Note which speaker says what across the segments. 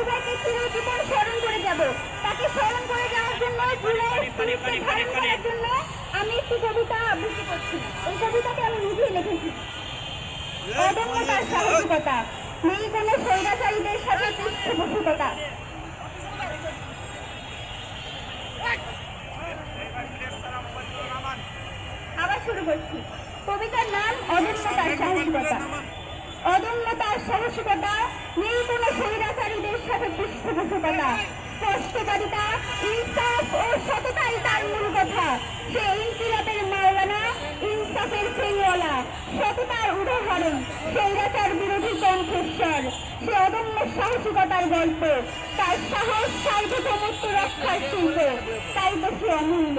Speaker 1: ভাইকে চিরজীবন স্মরণ করে যাব। তাকে স্মরণ করে যাওয়ার জন্য, জুলাইয়ের ধারণ করার জন্য আমি একটি কবিতা আবৃত্তি করছি। এই কবিতাকে আমি নিজেই লিখেছি। অদম্যতার সাহসিকতা, নেই কোনো স্বৈরাচারীদের সাথে পৃষ্ঠপোষকতা। আবার শুরু করছি। কবিতার নাম অদম্যতার সাহসিকতা। অদম্যতার সাহসিকতা, নেই কোনো স্বৈরাচারীদের সাথে পৃষ্ঠপোষকতা। স্পষ্টকারিতা, ইনসাফ ও সততাই তার মূল কথা। সে ইনকিলাবের মাওলানা, ইনসাফের ফেরিওয়ালা, সততার উদাহরণ, স্বৈরাচার বিরোধী কণ্ঠস্বর। সে অদম্য সাহসিকতার গল্প, তার সাহস সার্বভৌমত্ব রক্ষার শিল্প, তাই তো সে অমূল্য।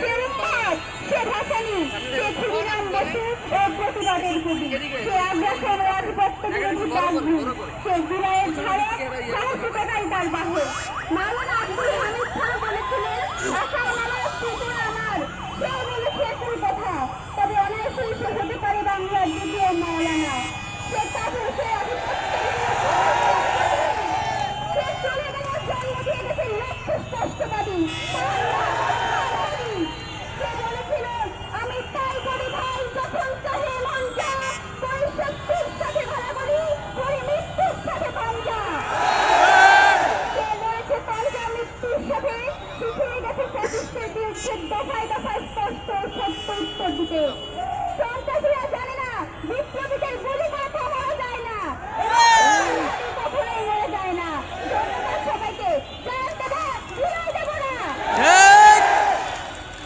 Speaker 1: সে উন্মাদ, সে ভাসানী, সে ক্ষুদিরাম বসু ও প্রতিবাদের কবি। সে আগ্রাসন ও আধিপত্য বিরোধী প্রাণী। সে জুলাইয়ের ধারক, সাহসিকতাই তার বাহক। মাওলানা আব্দুল হামিদ খান বলেছিলেন, ভাষা আমার, কুকুর আমার। সেও বলেছে একই কথা, তবে অনায়াসেই সে হতে পারে বাংলার দ্বিতীয় মাওলানা। সে কাপড়, সে সে চলে গেল, জন্ম দিয়ে গেছে লক্ষ্য স্পষ্টবাদী। সে বলেছিল, আমি তাই করি ভাই যখন চাহে মন যা, করি শক্তির সাথে ভাড়াবাড়ি, করি মৃত্যুর সাথে পাঞ্জা। সে বলেছে পাঞ্জা মৃত্যুর সাথে, পিছিয়ে গেছে ফ্যাসিস্টের বিরুদ্ধে দফায় দফায় স্পষ্ট সত্য উত্তর দিতে। সন্ত্রাসী